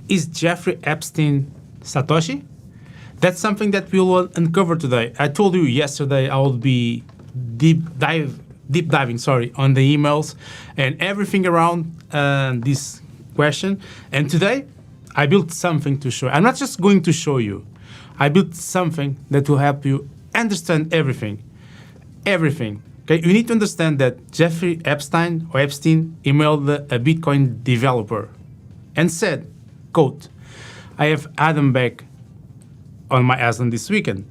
Is Jeffrey Epstein Satoshi? That's something that we will uncover today. I told you yesterday I will be deep diving on the emails and everything around this question. And today I built something to show. I'm not just going to show you. I built something that will help you understand everything. Everything. Okay? You need to understand that Jeffrey Epstein emailed a Bitcoin developer and said, quote, I have 𝗕𝗏𝗡𝗍 on my island this weekend.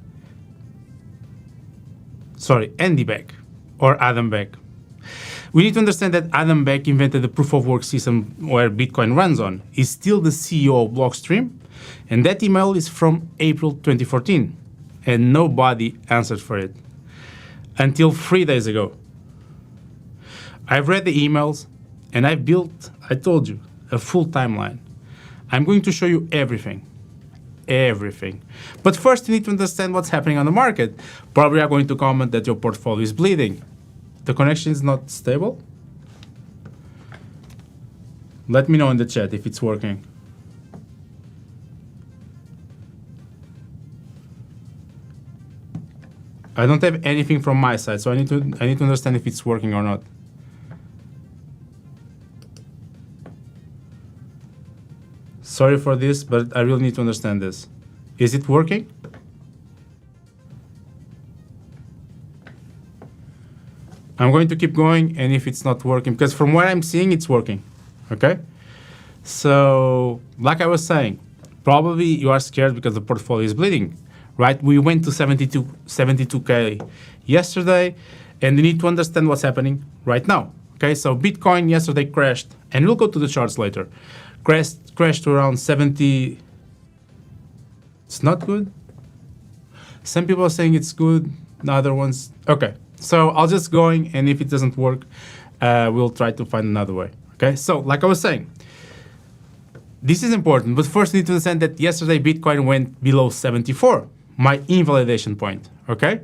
Sorry, 𝗕𝗏𝗡𝗍𝗏 or 𝗕𝗏𝗡. We need to understand that 𝗕𝗏𝗡 invented the proof of work system where Bitcoin runs on. He's still the CEO of Blockstream, and that email is from April 2014, and nobody answered for it until 3 days ago. I've read the emails, and I told you, a full timeline. I'm going to show you everything. Everything. But first, you need to understand what's happening on the market. Probably are going to comment that your portfolio is bleeding. The connection is not stable. Let me know in the chat if it's working. I don't have anything from my side, so I need to understand if it's working or not. Sorry for this, but I really need to understand this. Is it working? I'm going to keep going, and if it's not working, because from what I'm seeing, it's working, okay? So, like I was saying, probably you are scared because the portfolio is bleeding, right? We went to 72K yesterday, and you need to understand what's happening right now, okay? So Bitcoin yesterday crashed, and we'll go to the charts later. Crashed to around 70. It's not good. Some people are saying it's good. The other ones, okay. So I'll just going, and if it doesn't work, we'll try to find another way. Okay. So like I was saying, this is important. But first, you need to understand that yesterday Bitcoin went below 74, my invalidation point. Okay,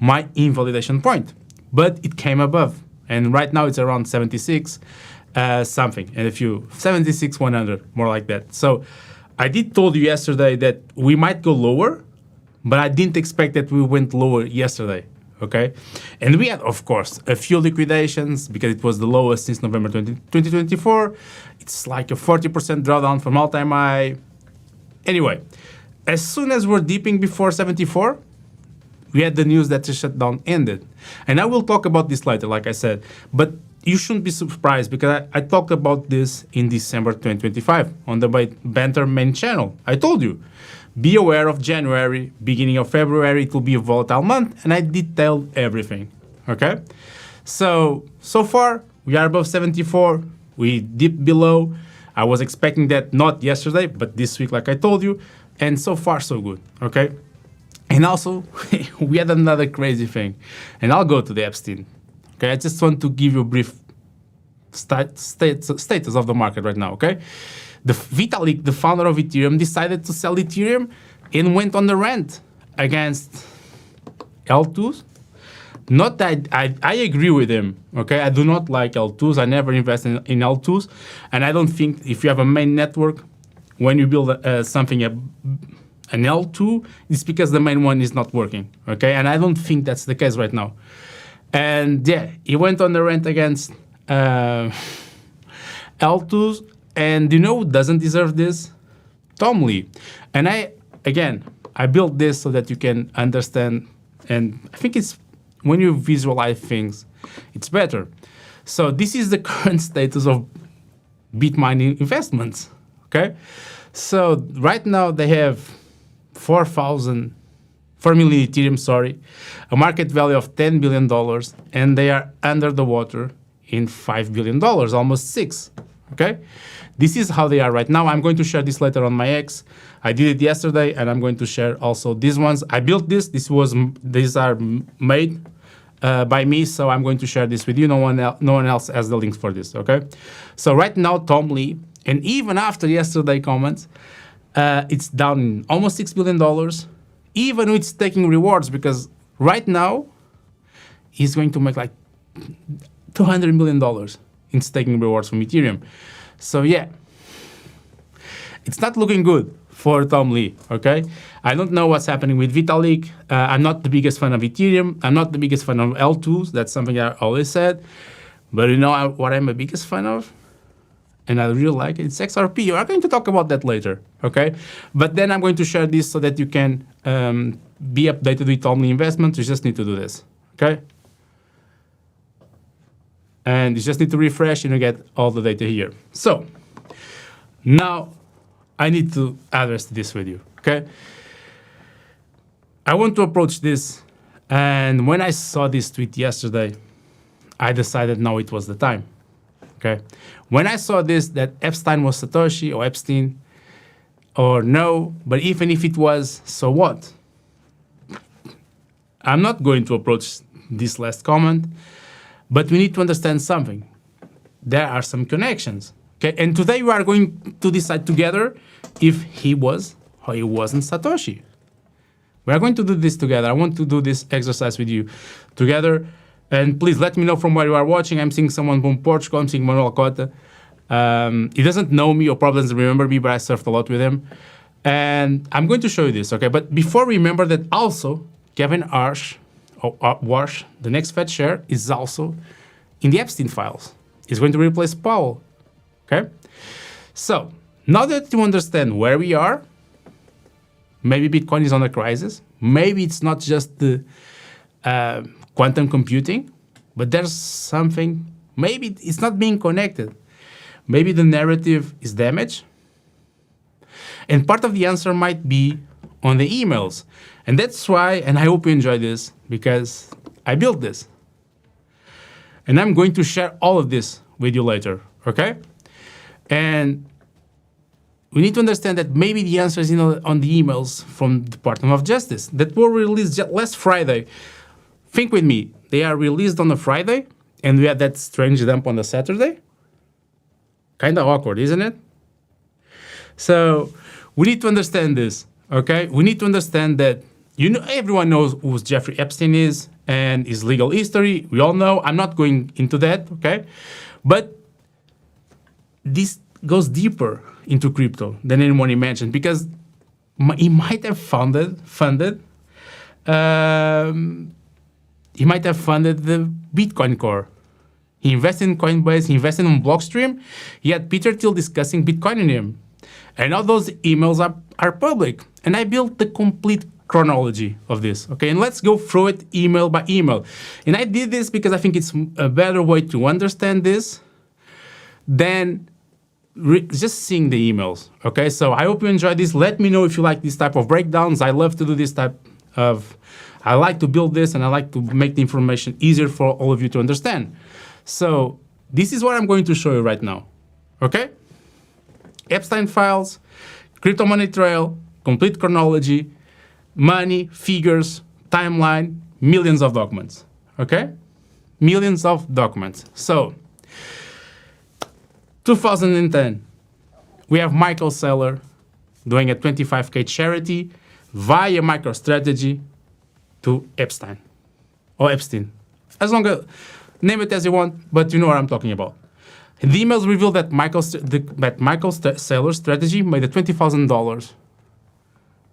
my invalidation point. But it came above, and right now it's around 76. Something, and a few 76, 100, more like that. So I did told you yesterday that we might go lower, but I didn't expect that we went lower yesterday, okay? And we had, of course, a few liquidations because it was the lowest since November 2024. It's like a 40% drawdown from all-time high. Anyway, as soon as we're dipping before 74, we had the news that the shutdown ended. And I will talk about this later, like I said, but you shouldn't be surprised because I talked about this in December 2025 on the Banter main channel. I told you, be aware of January, beginning of February, it will be a volatile month, and I detailed everything, okay? So far, we are above 74, we dipped below. I was expecting that not yesterday, but this week, like I told you, and so far, so good, okay? And also, we had another crazy thing, and I'll go to the Epstein. Okay, I just want to give you a brief status of the market right now, okay? The Vitalik, the founder of Ethereum, decided to sell Ethereum and went on the rant against L2s. Not that I agree with him, okay? I do not like L2s. I never invest in L2s. And I don't think if you have a main network, when you build an L2, it's because the main one is not working, okay? And I don't think that's the case right now. And yeah, he went on the rant against L2s, and you know who doesn't deserve this? 𝗕𝗏𝗧𝗏𝗍𝗏. And I built this so that you can understand, and I think it's when you visualize things, it's better. So this is the current status of Bitmining investments, okay? So right now they have 4 million Ethereum, a market value of $10 billion, and they are under the water in $5 billion, almost 6, okay? This is how they are right now. I'm going to share this later on my X. I did it yesterday, and I'm going to share also these ones. I built this. These are made by me, so I'm going to share this with you. No one else has the links for this, okay? So right now, 𝗕𝗏𝗧𝗏𝗍, and even after yesterday comments, it's down almost $6 billion. Even with taking rewards, because right now he's going to make like $200 million in staking rewards from Ethereum. So yeah, It's not looking good for Tom-Lee, okay? I don't know what's happening with Vitalik. I'm not the biggest fan of Ethereum. I'm not the biggest fan of L2s. That's something I always said. But you know what I'm the biggest fan of? And I really like it. It's XRP. We are going to talk about that later, okay? But then I'm going to share this so that you can be updated with Tom-Lee investments. You just need to do this, okay? And you just need to refresh and you get all the data here. So now I need to address this with you, okay? I want to approach this. And when I saw this tweet yesterday, I decided now it was the time, okay? When I saw this, that Epstein was Satoshi or Epstein, or no, but even if it was, so what? I'm not going to approach this last comment, but we need to understand something. There are some connections, okay? And today we are going to decide together if he was or he wasn't Satoshi. We are going to do this together. I want to do this exercise with you together. And please let me know from where you are watching. I'm seeing someone from Portugal. I'm seeing Manuel Cota. He doesn't know me or probably doesn't remember me, but I surfed a lot with him. And I'm going to show you this, okay? But before, remember that also 𝗕𝗏𝗪, Warsh, the next Fed share, is also in the Epstein files. He's going to replace Powell, okay? So now that you understand where we are, maybe Bitcoin is on a crisis. Maybe it's not just the quantum computing, but there's something, maybe it's not being connected. Maybe the narrative is damaged. And part of the answer might be on the emails. And that's why, and I hope you enjoy this, because I built this. And I'm going to share all of this with you later, okay? And we need to understand that maybe the answer is on the emails from the Department of Justice that were released just last Friday. Think with me, they are released on a Friday, and we had that strange dump on the Saturday. Kind of awkward, isn't it? So we need to understand this, okay? We need to understand that, everyone knows who Jeffrey Epstein is and his legal history. We all know. I'm not going into that, okay? But this goes deeper into crypto than anyone imagined, because he might have funded he might have funded the Bitcoin core. He invested in Coinbase, he invested in Blockstream. He had Peter Thiel discussing Bitcoin in him. And all those emails are public. And I built the complete chronology of this, okay? And let's go through it email by email. And I did this because I think it's a better way to understand this than just seeing the emails, okay? So I hope you enjoyed this. Let me know if you like this type of breakdowns. I love to do this type of, I like to build this and I like to make the information easier for all of you to understand. So this is what I'm going to show you right now, okay? Epstein files, crypto money trail, complete chronology, money, figures, timeline, millions of documents, okay? Millions of documents. So 2010, we have Michael Saylor doing a $25K charity via MicroStrategy to Epstein, or Epstein. As long as, name it as you want, but you know what I'm talking about. And the emails reveal that Michael Saylor's strategy made a $20,000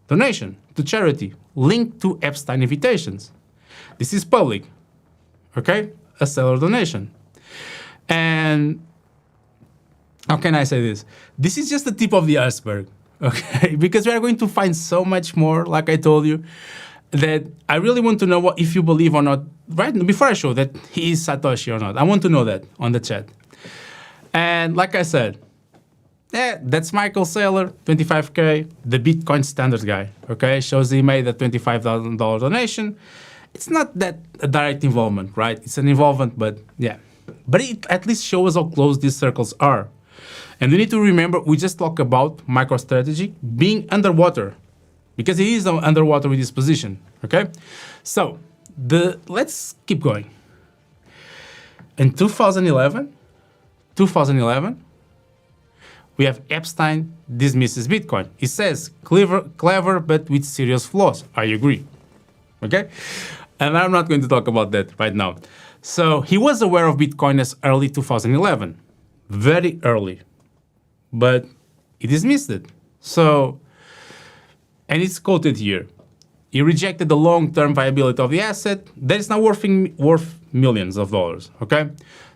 donation to charity linked to Epstein invitations. This is public, okay? A Saylor donation. And how can I say this? This is just the tip of the iceberg, okay? Because we are going to find so much more, like I told you, that I really want to know if you believe or not, right? Before I show that he is Satoshi or not. I want to know that on the chat. And like I said, that's Michael Saylor, $25K, the Bitcoin standard guy, okay? Shows he made a $25,000 donation. It's not that a direct involvement, right? It's an involvement, but yeah. But it at least shows how close these circles are. And we need to remember, we just talked about MicroStrategy being underwater, because he is underwater with his position, okay? So let's keep going. In 2011, we have Epstein dismisses Bitcoin. He says, clever, but with serious flaws. I agree, okay? And I'm not going to talk about that right now. So he was aware of Bitcoin as early 2011, very early, but he dismissed it. So, and it's quoted here. He rejected the long-term viability of the asset that is now worth millions of dollars, okay?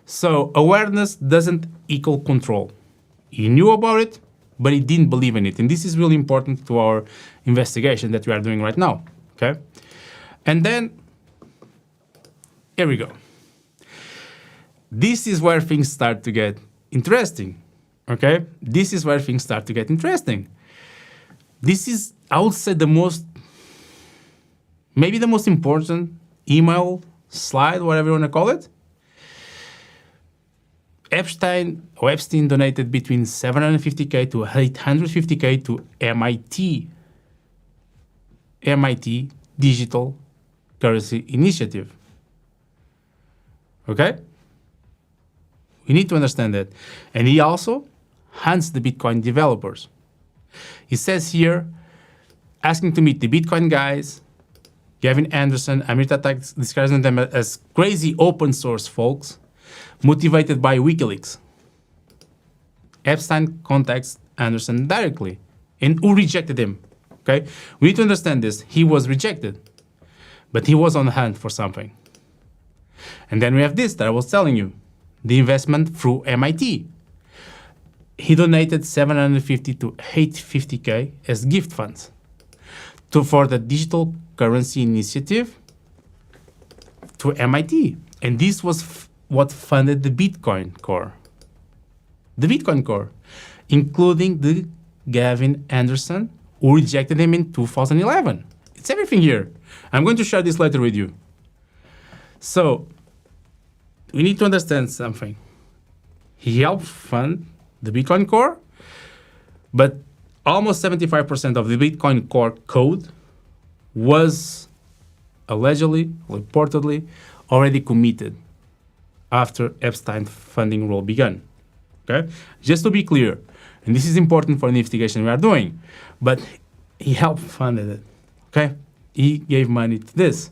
So awareness doesn't equal control. He knew about it, but he didn't believe in it. And this is really important to our investigation that we are doing right now, okay? And then, here we go. This is where things start to get interesting, okay? This is where things start to get interesting. This is, I would say, maybe the most important email, slide, whatever you want to call it. Epstein donated between $750K to $850K to MIT Digital Currency Initiative. Okay? We need to understand that. And he also hunts the Bitcoin developers. He says here, asking to meet the Bitcoin guys, Gavin Anderson, Amrita describing them as crazy open source folks, motivated by WikiLeaks. Epstein contacts Anderson directly, and who rejected him, okay? We need to understand this. He was rejected, but he was on the hunt for something. And then we have this that I was telling you, the investment through MIT. He donated $750 to $850K as gift funds for the Digital Currency Initiative to MIT. And this was what funded the Bitcoin Core. The Bitcoin Core, including the Gavin Anderson, who rejected him in 2011. It's everything here. I'm going to share this later with you. So, we need to understand something. He helped fund the Bitcoin Core, but almost 75% of the Bitcoin Core code was allegedly, reportedly, already committed after Epstein funding rule began. Okay? Just to be clear, and this is important for the investigation we are doing, but he helped fund it. Okay? He gave money to this.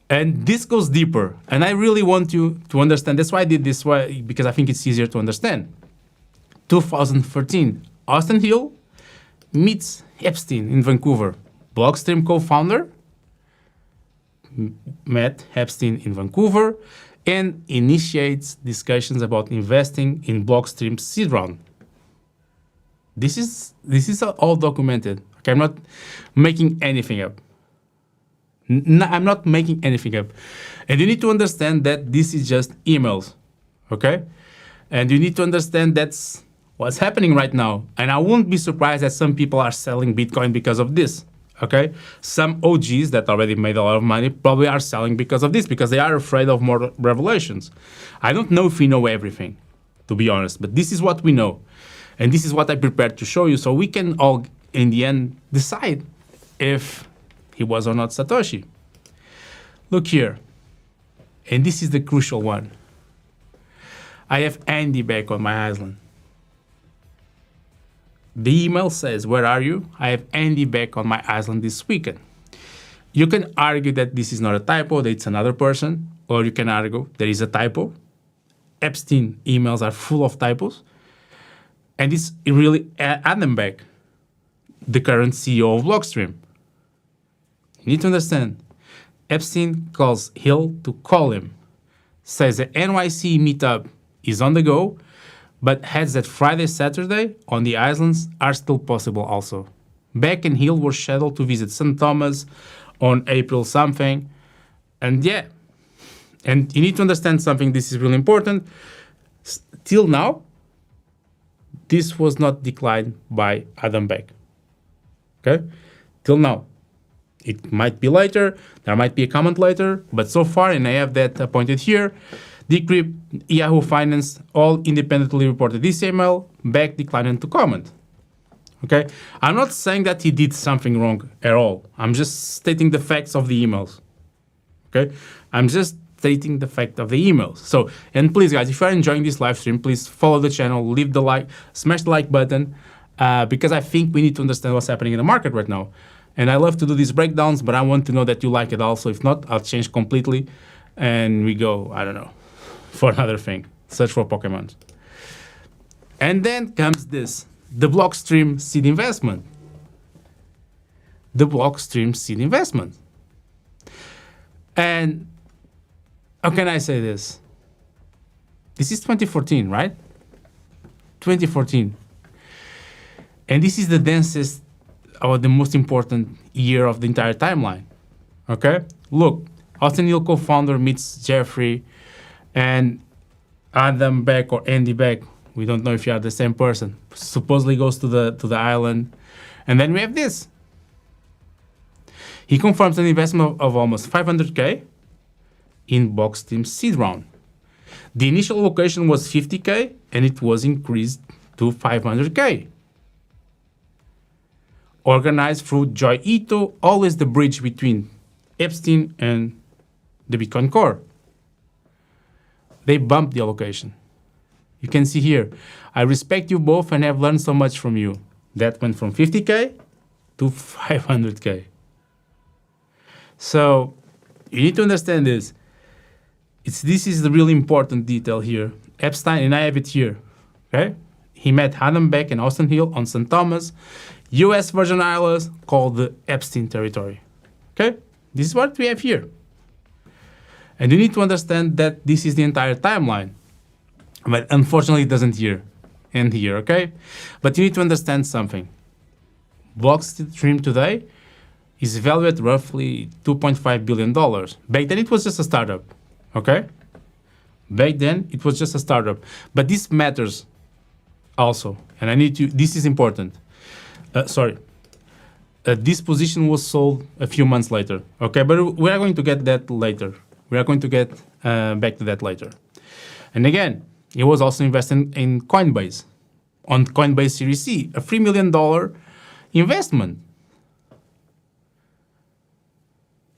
And this goes deeper, and I really want you to understand. That's why I did this way, because I think it's easier to understand. 2013, Austin Hill meets Epstein in Vancouver. Blockstream co-founder met Epstein in Vancouver and initiates discussions about investing in Blockstream's seed round. This is all documented. Okay, I'm not making anything up. I'm not making anything up. And you need to understand that this is just emails, okay? And you need to understand that's what's happening right now. And I won't be surprised that some people are selling Bitcoin because of this, okay? Some OGs that already made a lot of money probably are selling because of this, because they are afraid of more revelations. I don't know if we know everything, to be honest, but this is what we know. And this is what I prepared to show you, so we can all, in the end, decide if he was or not Satoshi. Look here. And this is the crucial one. I have Andy back on my island. The email says, where are you? I have Andy back on my island this weekend. You can argue that this is not a typo, that it's another person, or you can argue there is a typo. Epstein emails are full of typos. And it's really Adam Back, the current CEO of Blockstream. You need to understand, Epstein calls Hill to call him, says the NYC meetup is on the go, but adds that Friday, Saturday on the islands are still possible also. Beck and Hill were scheduled to visit St. Thomas on April something, and yeah. And you need to understand something, this is really important. Till now, this was not declined by Adam Beck, okay? Till now. It might be later, there might be a comment later, but so far, and I have that pointed here, Decrypt, Yahoo Finance, all independently reported this email, Beck declined to comment. Okay? I'm not saying that he did something wrong at all. I'm just stating the facts of the emails. Okay? I'm just stating the fact of the emails. So, and please guys, if you're enjoying this live stream, please follow the channel, leave the like, smash the like button, because I think we need to understand what's happening in the market right now. And I love to do these breakdowns, but I want to know that you like it also. If not, I'll change completely. And we go, I don't know, for another thing. Search for Pokemon. And then comes this. the Blockstream seed investment. The Blockstream seed investment. And how can I say this? This is 2014, right? 2014. And this is the densest or the most important year of the entire timeline. Okay? Look, Austin Hill co-founder meets Jeffrey and Adam Beck or Andy Beck. We don't know if you are the same person. Supposedly goes to the island. And then we have this. He confirms an investment of almost $500K in Blockstream seed round. The initial allocation was $50K and it was increased to $500K. Organized through 𝗕𝗏𝗧𝗏𝗍, always the bridge between Epstein and the Bitcoin core. They bumped the allocation. You can see here, I respect you both and have learned so much from you. That went from $50K to $500K. So you need to understand this. This is the really important detail here. Epstein, and I have it here, okay? He met Adam Beck and Austin Hill on St. Thomas, US Virgin Islands, called the Epstein territory, okay? This is what we have here. And you need to understand that this is the entire timeline. But unfortunately, it doesn't end here, okay? But you need to understand something. Blockstream today is valued at roughly $2.5 billion. Back then, it was just a startup, okay? Back then, it was just a startup. But this matters also. And this is important. This position was sold a few months later, okay? But we are going to get that later. We are going to get back to that later. And again, he was also investing in Coinbase, on Coinbase Series C, a $3 million investment.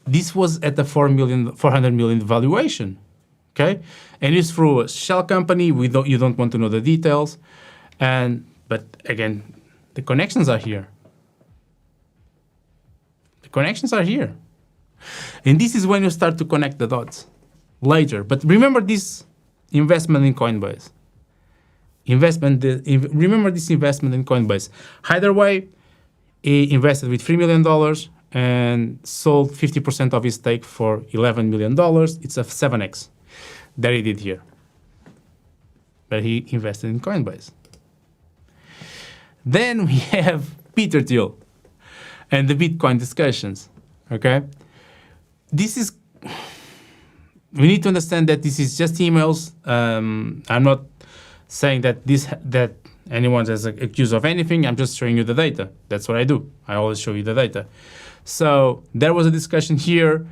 This was at a $400 million valuation, okay? And it's through a shell company. You don't want to know the details. But again, the connections are here. The connections are here. And this is when you start to connect the dots later. But remember this investment in Coinbase. Remember this investment in Coinbase. Either way, he invested with $3 million and sold 50% of his stake for $11 million. It's a 7x that he did here. But he invested in Coinbase. Then we have Peter Thiel and the Bitcoin discussions, okay? We need to understand that this is just emails. I'm not saying that anyone is accused of anything. I'm just showing you the data. That's what I do. I always show you the data. So there was a discussion here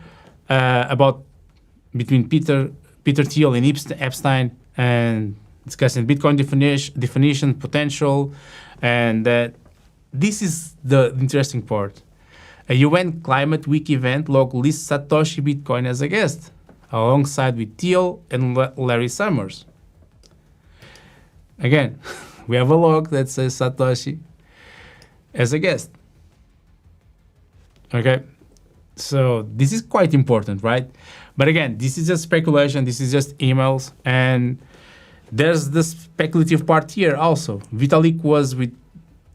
between Peter Thiel and Epstein, and discussing Bitcoin definition, potential, and this is the interesting part. A UN Climate Week event log lists Satoshi Bitcoin as a guest, alongside with Thiel and Larry Summers. Again, we have a log that says Satoshi as a guest. Okay, so this is quite important, right? But again, this is just speculation. This is just emails, and there's the speculative part here also. Vitalik was with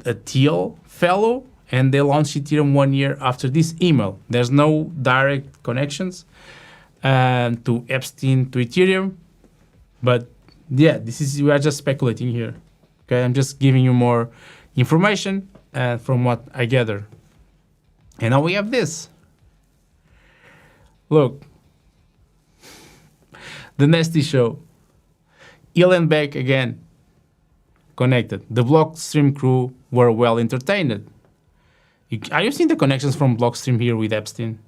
a Thiel fellow, and they launched Ethereum 1 year after this email. There's no direct connections to Epstein to Ethereum, but yeah, we are just speculating here. Okay, I'm just giving you more information from what I gather. And now we have this. Look, the Nasty Show. Hill and Beck again connected. The Blockstream crew were well entertained. Are you seeing the connections from Blockstream here with Epstein?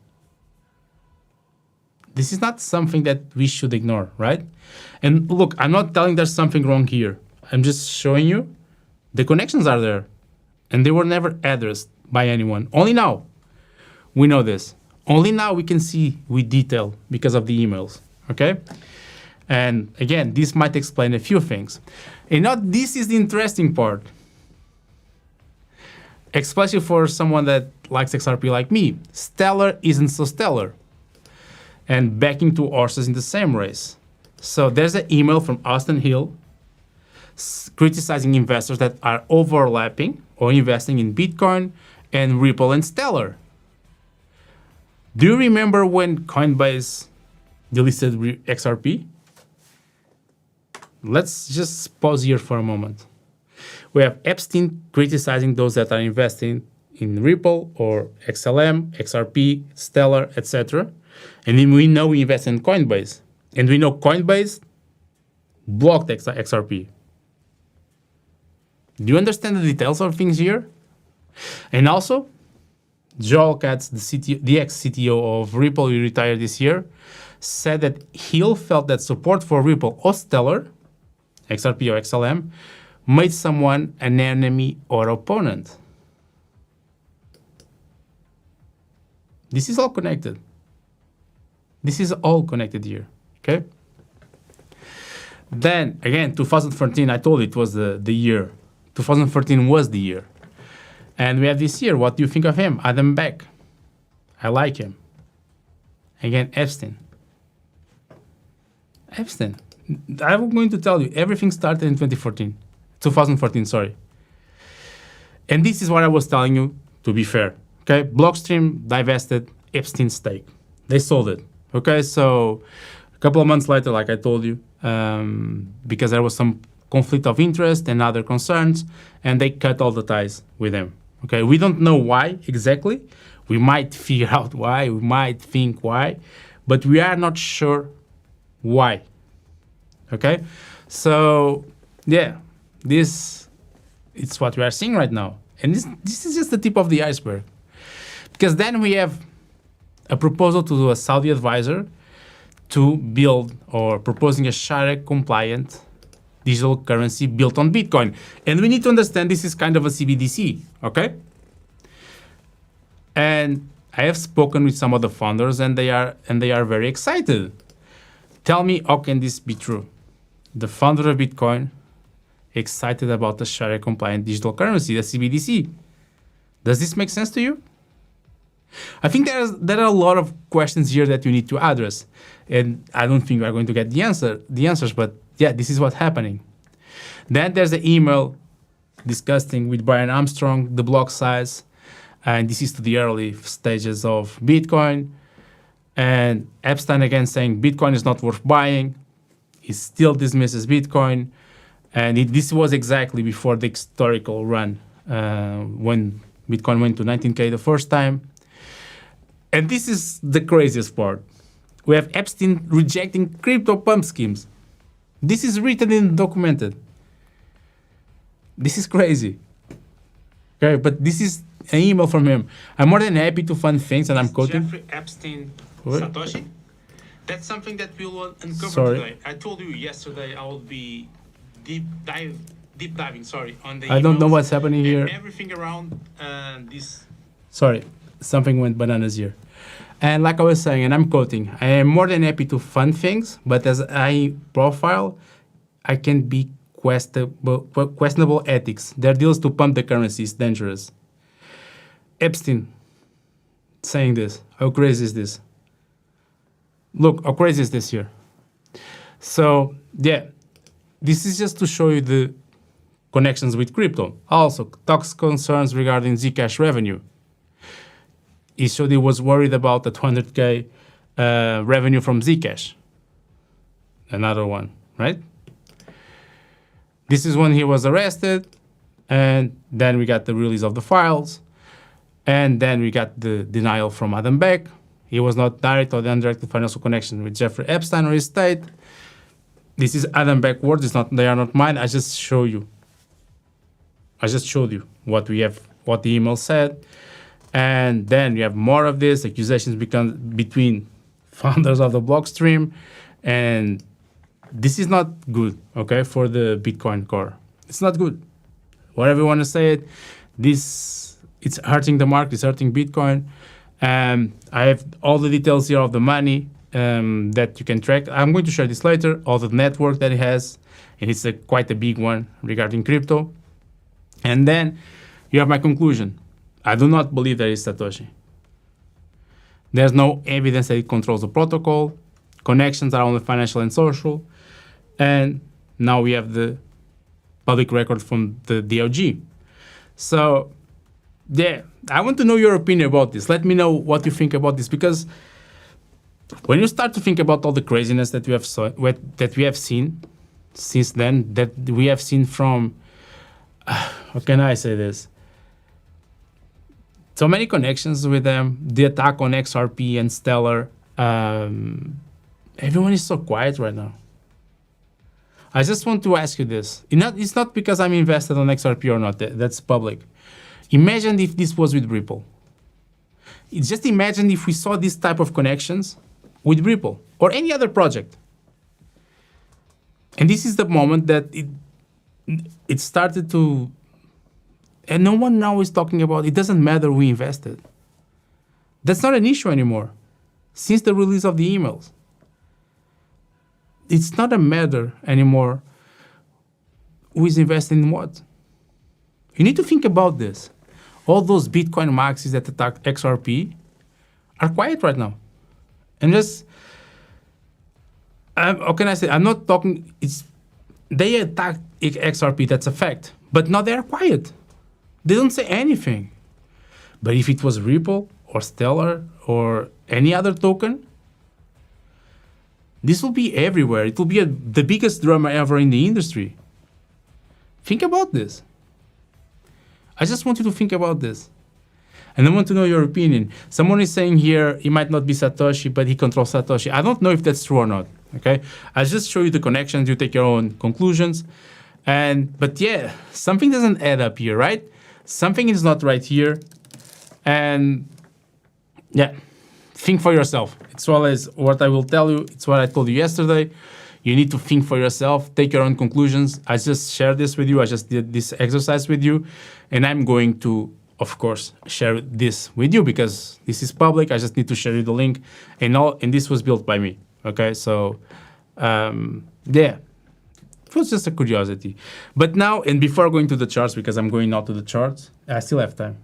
This is not something that we should ignore, right? And look, I'm not telling there's something wrong here. I'm just showing you the connections are there. And they were never addressed by anyone. Only now we know this. Only now we can see with detail because of the emails, okay? And again, this might explain a few things. And now this is the interesting part. Especially for someone that likes XRP like me. Stellar isn't so stellar. And backing two horses in the same race. So there's an email from Austin Hill criticizing investors that are overlapping or investing in Bitcoin and Ripple and Stellar. Do you remember when Coinbase delisted XRP? Let's just pause here for a moment. We have Epstein criticizing those that are investing in Ripple or XLM, XRP, Stellar, etc. And then we know we invest in Coinbase. And we know Coinbase blocked XRP. Do you understand the details of things here? And also, Joel Katz, the ex-CTO of Ripple, who retired this year, said that he felt that support for Ripple or Stellar, XRP or XLM, made someone an enemy or opponent. This is all connected. This is all connected here, okay? Then, again, 2014, I told you it was the year. 2014 was the year. And we have this year. What do you think of him? Adam Back. I like him. Again, Epstein. Epstein. I'm going to tell you, everything started in 2014, sorry. And this is what I was telling you, to be fair. Okay, Blockstream divested Epstein's stake. They sold it. Okay, so a couple of months later, like I told you, because there was some conflict of interest and other concerns, and they cut all the ties with him. Okay, we don't know why exactly. We might figure out why, we might think why, but we are not sure why. Okay, so yeah, it's what we are seeing right now. And this is just the tip of the iceberg. Because then we have a proposal to do a Saudi advisor to build or proposing a Sharia-compliant digital currency built on Bitcoin. And we need to understand this is kind of a CBDC, okay? And I have spoken with some of the founders and they are very excited. Tell me, how can this be true? The founder of Bitcoin excited about the Sharia-compliant digital currency, the CBDC. Does this make sense to you? I think there are a lot of questions here that you need to address, and I don't think we are going to get the answers. But yeah, this is what's happening. Then there's the email discussing with Brian Armstrong the block size, and this is to the early stages of Bitcoin. And Epstein again saying Bitcoin is not worth buying. He still dismisses Bitcoin, and this was exactly before the historical run when Bitcoin went to 19K the first time. And this is the craziest part. We have Epstein rejecting crypto pump schemes. This is written and documented. This is crazy. Okay, but this is an email from him. I'm more than happy to fund things, and I'm quoting. Jeffrey Epstein, Satoshi? That's something that we will uncover today. I told you yesterday I will be deep diving, on the I don't know emails what's happening here. Everything around this. Sorry, something went bananas here. And like I was saying, and I'm quoting, I am more than happy to fund things, but as I profile, I can be questionable ethics. Their deals to pump the currency is dangerous. Epstein saying this. How crazy is this? Look, how crazy is this here? So, yeah, this is just to show you the connections with crypto. Also, talks concerns regarding Zcash revenue. He showed he was worried about the 200K revenue from Zcash. Another one, right? This is when he was arrested, and then we got the release of the files, and then we got the denial from Adam Back. He was not direct or the undirected financial connection with Jeffrey Epstein or his state. This is Adam Back words. They are not mine. I just show you. I just showed you what we have, what the email said. And then you have more of this, accusations between founders of the Blockstream. And this is not good, okay, for the Bitcoin core. It's not good. Whatever you want to say it, it's hurting the market, it's hurting Bitcoin. I have all the details here of the money that you can track. I'm going to share this later, all the network that it has, and it's quite a big one regarding crypto. And then you have my conclusion. I do not believe that it's Satoshi. There's no evidence that it controls the protocol. Connections are only financial and social. And now we have the public record from the DLG. So, yeah, I want to know your opinion about this. Let me know what you think about this, because when you start to think about all the craziness that we have seen since then, that we have seen from, how can I say this? So many connections with them, the attack on XRP and Stellar. Everyone is so quiet right now. I just want to ask you this. It's not because I'm invested on XRP or not. That's public. Imagine if this was with Ripple. Just imagine if we saw this type of connections with Ripple or any other project. And this is the moment that it started to, and no one now is talking about, it doesn't matter we invested. That's not an issue anymore since the release of the emails. It's not a matter anymore who is investing in what. You need to think about this. All those Bitcoin maxis that attack XRP are quiet right now. And just, how can I say, I'm not talking, they attack XRP, that's a fact. But now they are quiet. They don't say anything. But if it was Ripple or Stellar or any other token, this will be everywhere. It will be the biggest drama ever in the industry. Think about this. I just want you to think about this. And I want to know your opinion. Someone is saying here, he might not be Satoshi, but he controls Satoshi. I don't know if that's true or not, okay? I'll just show you the connections. You take your own conclusions. But yeah, something doesn't add up here, right? Something is not right here. And yeah, think for yourself. It's always what I will tell you. It's what I told you yesterday. You need to think for yourself, take your own conclusions. I just shared this with you. I just did this exercise with you. And I'm going to, of course, share this with you because this is public. I just need to share you the link. And this was built by me. Okay, so yeah, it was just a curiosity. But now, and before going to the charts, because I'm going now to the charts, I still have time.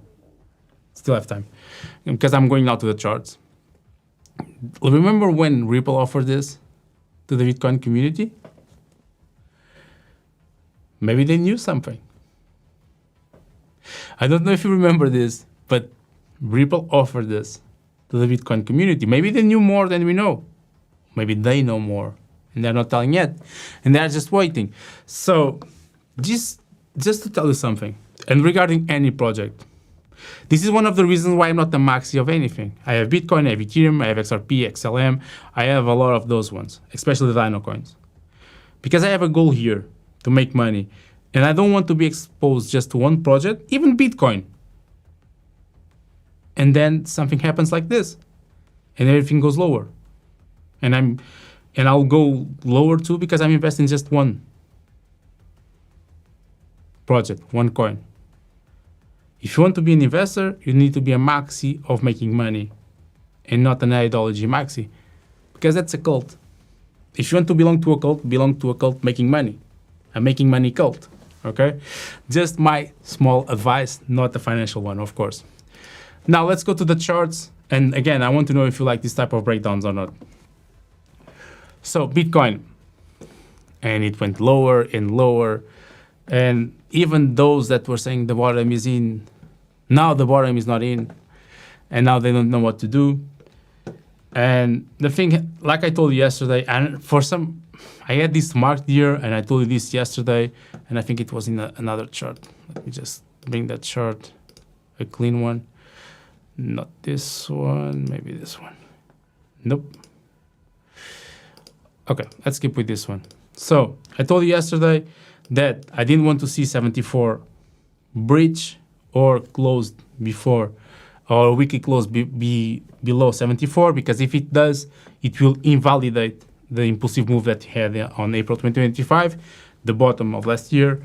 Because I'm going now to the charts. Remember when Ripple offered this to the Bitcoin community? Maybe they knew something. I don't know if you remember this, but Ripple offered this to the Bitcoin community. Maybe they knew more than we know. Maybe they know more, and they're not telling yet, and they're just waiting. So, just to tell you something, and regarding any project, this is one of the reasons why I'm not a maxi of anything. I have Bitcoin, I have Ethereum, I have XRP, XLM. I have a lot of those ones, especially the Dino coins. Because I have a goal here to make money. And I don't want to be exposed just to one project, even Bitcoin. And then something happens like this. And everything goes lower. And I'll go lower too because I'm investing in just one project, one coin. If you want to be an investor, you need to be a maxi of making money and not an ideology maxi, because that's a cult. If you want to belong to a cult making money, a making money cult, okay? Just my small advice, not a financial one, of course. Now let's go to the charts. And again, I want to know if you like this type of breakdowns or not. So Bitcoin, and it went lower and lower. And even those that were saying the bottom is in, now the bottom is not in. And now they don't know what to do. And the thing, like I told you yesterday, and I had this marked here, and I told you this yesterday, and I think it was in another chart. Let me just bring that chart, a clean one. Not this one, maybe this one. Nope. Okay, let's keep with this one. So I told you yesterday that I didn't want to see 74 breach or closed before, or weekly close be below 74, because if it does, it will invalidate the impulsive move that he had on April 2025, the bottom of last year,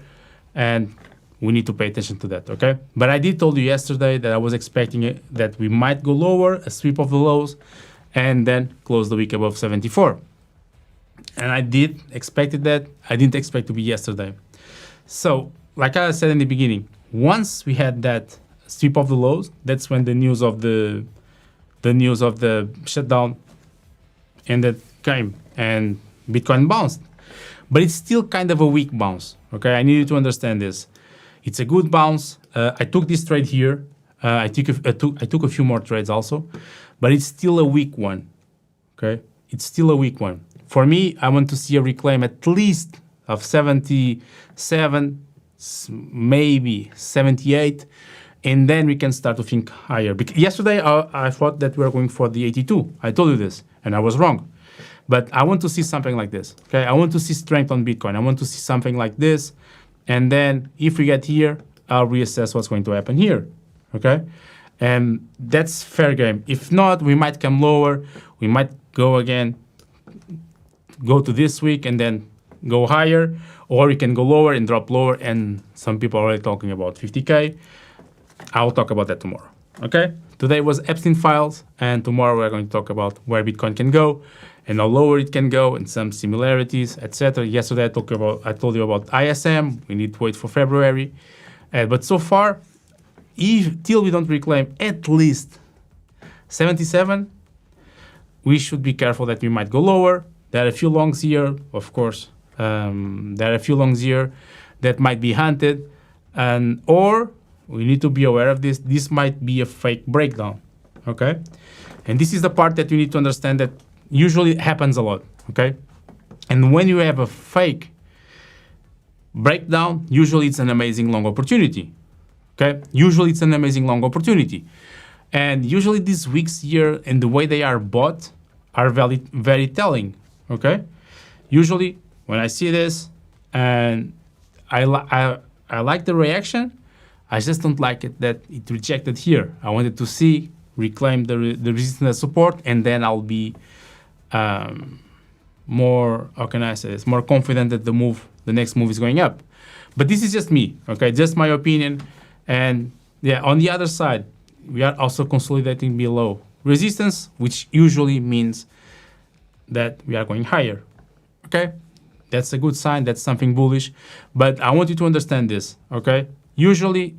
and we need to pay attention to that, okay? But I did told you yesterday that I was expecting it, that we might go lower, a sweep of the lows, and then close the week above 74. And I did expected that. I didn't expect to be yesterday. So, like I said in the beginning, once we had that sweep of the lows, that's when the news of the shutdown and that came and Bitcoin bounced. but it's still kind of a weak bounce. Okay, I need you to understand this. It's a good bounce. I took this trade here. I took a few more trades also, but it's still a weak one. Okay, it's still a weak one. For me, I want to see a reclaim at least of 77, maybe 78, and then we can start to think higher. Because yesterday, I thought that we were going for the 82. I told you this, and I was wrong. But I want to see something like this. Okay, I want to see strength on Bitcoin. I want to see something like this, and then if we get here, I'll reassess what's going to happen here. Okay, and that's fair game. If not, we might come lower. We might go again, go to this week, and then go higher, or you can go lower and drop lower, and some people are already talking about 50K. I'll talk about that tomorrow, okay? Today was Epstein files, and tomorrow we're going to talk about where Bitcoin can go, and how lower it can go, and some similarities, etc. Yesterday I told you about ISM. We need to wait for February. But so far, till we don't reclaim at least 77, we should be careful that we might go lower. There are a few longs here, of course. There are a few longs here that might be hunted, or we need to be aware of this. This might be a fake breakdown, okay? And this is the part that you need to understand that usually happens a lot, okay? And when you have a fake breakdown, usually it's an amazing long opportunity, okay? Usually it's an amazing long opportunity. And usually these wicks here and the way they are bought are very telling, okay? Usually when I see this and I like the reaction, I just don't like it that it rejected here. I wanted to see, reclaim the resistance support, and then I'll be more, how can I say this, more confident that the next move is going up. But this is just me, okay? Just my opinion. And yeah, on the other side, we are also consolidating below resistance, which usually means that we are going higher, okay? That's a good sign. That's something bullish. But I want you to understand this, okay? Usually,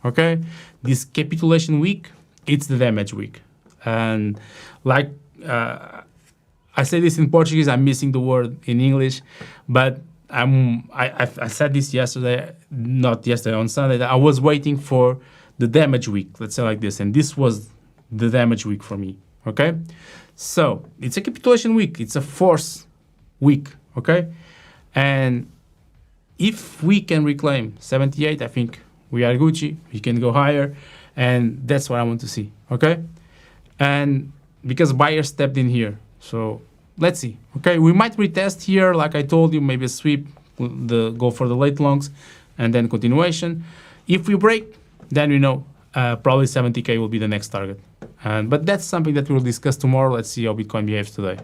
okay? This capitulation week, it's the damage week. And like I say this in Portuguese, I'm missing the word in English, but I said this yesterday, not yesterday, on Sunday, that I was waiting for the damage week, let's say like this, and this was the damage week for me, okay? So it's a capitulation week, it's a force week, okay? And if we can reclaim 78, I think we are Gucci, we can go higher, and that's what I want to see, okay? And because buyers stepped in here, so let's see, okay? We might retest here, like I told you, maybe a sweep, go for the late longs, and then continuation. If we break, then we know probably 70K will be the next target. But that's something that we'll discuss tomorrow. Let's see how Bitcoin behaves today.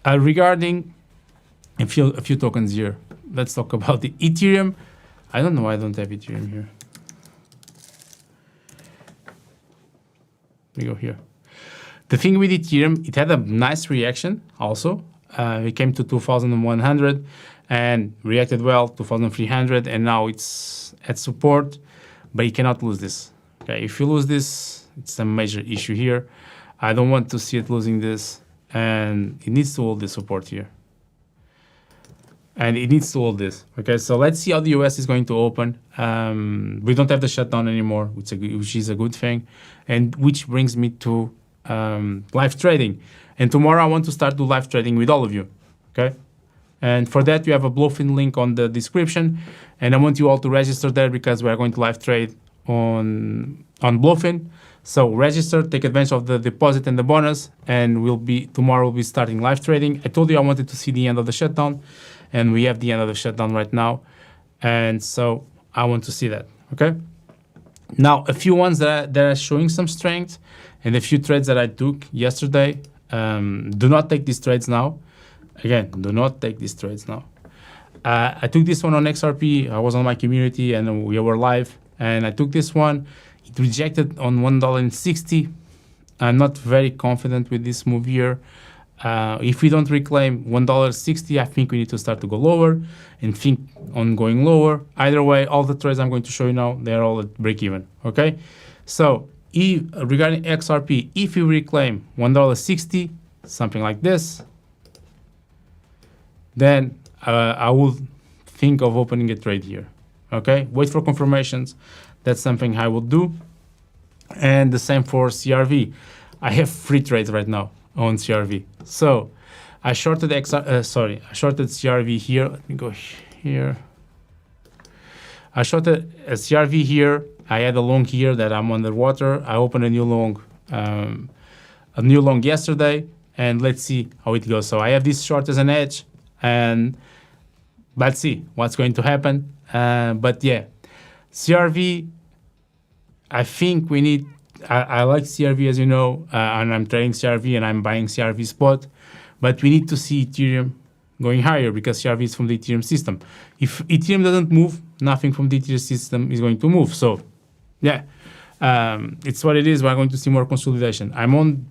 Regarding a few tokens here, let's talk about the Ethereum. I don't know why I don't have Ethereum here. We go here. The thing with Ethereum, it had a nice reaction also. It came to 2,100 and reacted well, 2,300, and now it's at support, but you cannot lose this. Okay, if you lose this, it's a major issue here. I don't want to see it losing this, and it needs to hold the support here. And it needs to hold this. Okay, so let's see how the US is going to open. We don't have the shutdown anymore, which is a good thing, and which brings me to live trading. And tomorrow I want to start do live trading with all of you, okay? And for that, you have a Bluefin link on the description, and I want you all to register there because we are going to live trade on Bluefin. So register, take advantage of the deposit and the bonus, and tomorrow we'll be starting live trading. I told you I wanted to see the end of the shutdown, and we have the end of the shutdown right now, and so I want to see that, okay? Now, a few ones that are showing some strength, and a few trades that I took yesterday. Do not take these trades now. Again, do not take these trades now. I took this one on XRP. I was on my community and we were live, and I took this one. It rejected on $1.60. I'm not very confident with this move here. If we don't reclaim $1.60, I think we need to start to go lower and think on going lower. Either way, all the trades I'm going to show you now, they're all at break even, okay? So regarding XRP, if you reclaim $1.60, something like this, then I will think of opening a trade here. Okay, wait for confirmations. That's something I will do. And the same for CRV. I have 3 trades right now on CRV. So I shorted I shorted CRV here. Let me go here. I shorted a CRV here. I had a long here that I'm underwater. I opened a new long yesterday, and let's see how it goes. So I have this short as an edge, and let's see what's going to happen. But yeah, CRV, I think we need, I like CRV, as you know, and I'm trading CRV and I'm buying CRV spot, but we need to see Ethereum going higher because CRV is from the Ethereum system. If Ethereum doesn't move, nothing from the Ethereum system is going to move. So yeah, it's what it is. We're going to see more consolidation. I'm on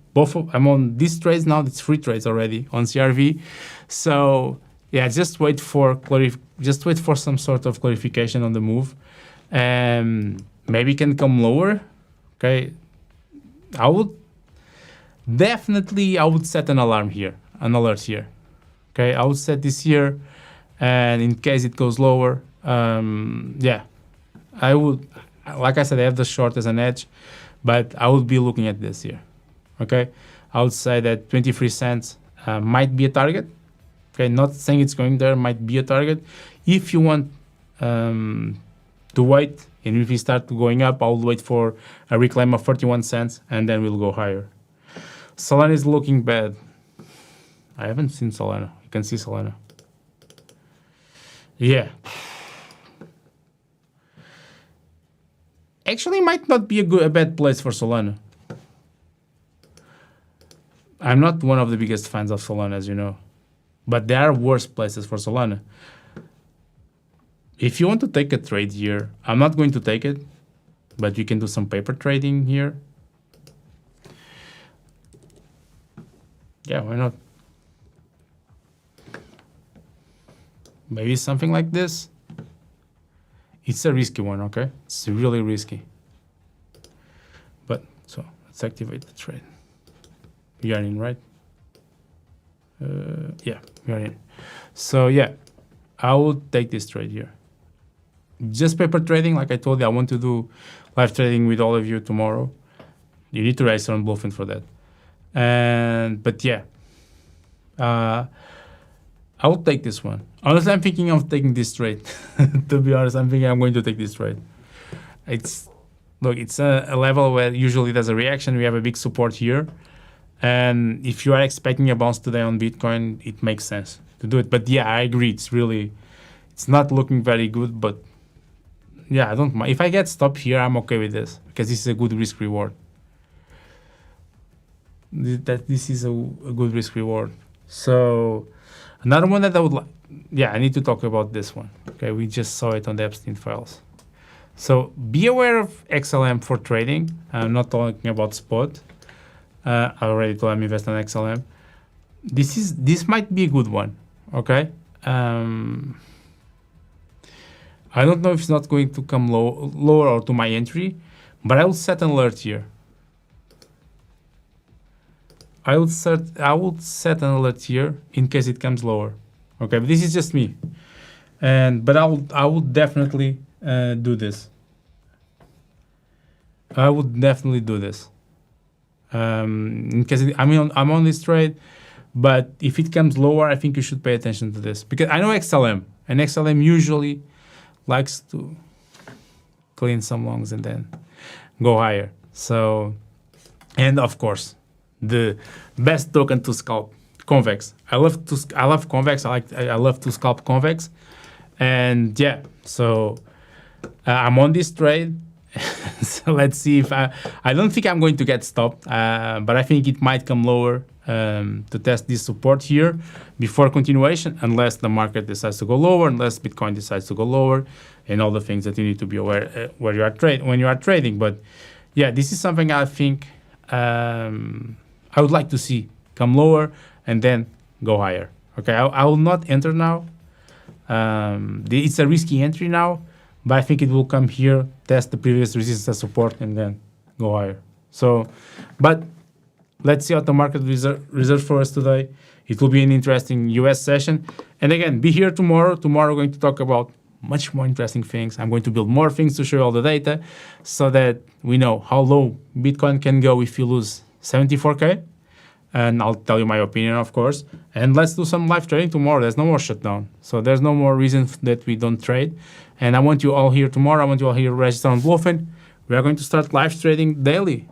these trades now. It's 3 trades already on CRV. So yeah, just wait for some sort of clarification on the move. Maybe it can come lower. Okay, I would set an alarm here, an alert here. Okay, I would set this here, and in case it goes lower, yeah, I would. Like I said, I have the short as an edge, but I would be looking at this here. Okay, I would say that 23 cents might be a target. Okay, not saying it's going there, might be a target. If you want to wait, and if we start going up, I'll wait for a reclaim of 31 cents, and then we'll go higher. Solana is looking bad. I haven't seen Solana. You can see Solana. Yeah. Actually, might not be a bad place for Solana. I'm not one of the biggest fans of Solana, as you know, but there are worse places for Solana. If you want to take a trade here, I'm not going to take it, but you can do some paper trading here. Yeah, why not? Maybe something like this. It's a risky one, okay? It's really risky. But, so, let's activate the trade. We are in, right? Yeah, we are in. So, yeah, I would take this trade here. Just paper trading, like I told you, I want to do live trading with all of you tomorrow. You need to register on Bluefin for that. But yeah, I will take this one. Honestly, I'm thinking of taking this trade. To be honest, I'm thinking I'm going to take this trade. It's a level where usually there's a reaction. We have a big support here. And if you are expecting a bounce today on Bitcoin, it makes sense to do it. But yeah, I agree. It's not looking very good, but yeah, I don't mind. If I get stopped here, I'm okay with this because this is a good risk reward. This is a good risk reward. So another one that I would like, yeah, I need to talk about this one. Okay, we just saw it on the Epstein files. So be aware of XLM for trading. I'm not talking about spot. I already told I'm investing on XLM. This might be a good one. Okay. I don't know if it's not going to come lower or to my entry, but I will set an alert here. I would set an alert here in case it comes lower. Okay, but this is just me. But I would definitely do this. I would definitely do this. In case I'm on this trade, but if it comes lower, I think you should pay attention to this because I know XLM, and XLM usually likes to clean some longs and then go higher. So, and of course, the best token to scalp, Convex. I love Convex. I love to scalp Convex, and yeah. So I'm on this trade. So let's see if I don't think I'm going to get stopped, but I think it might come lower to test this support here before continuation, unless the market decides to go lower, unless Bitcoin decides to go lower, and all the things that you need to be aware when you are trading. But yeah, this is something I think I would like to see come lower and then go higher. Okay, I will not enter now. It's a risky entry now, but I think it will come here, test the previous resistance support, and then go higher. So, but let's see what the market reserve for us today. It will be an interesting US session. And again, be here tomorrow. Tomorrow we're going to talk about much more interesting things. I'm going to build more things to show you all the data so that we know how low Bitcoin can go if you lose 74K. And I'll tell you my opinion, of course. And let's do some live trading tomorrow. There's no more shutdown. So there's no more reason that we don't trade. And I want you all here tomorrow. I want you all here registered on Bluefin. We are going to start live trading daily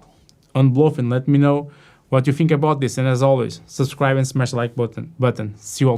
on Bluefin. Let me know what you think about this. And as always, subscribe and smash the like button. See you all tomorrow.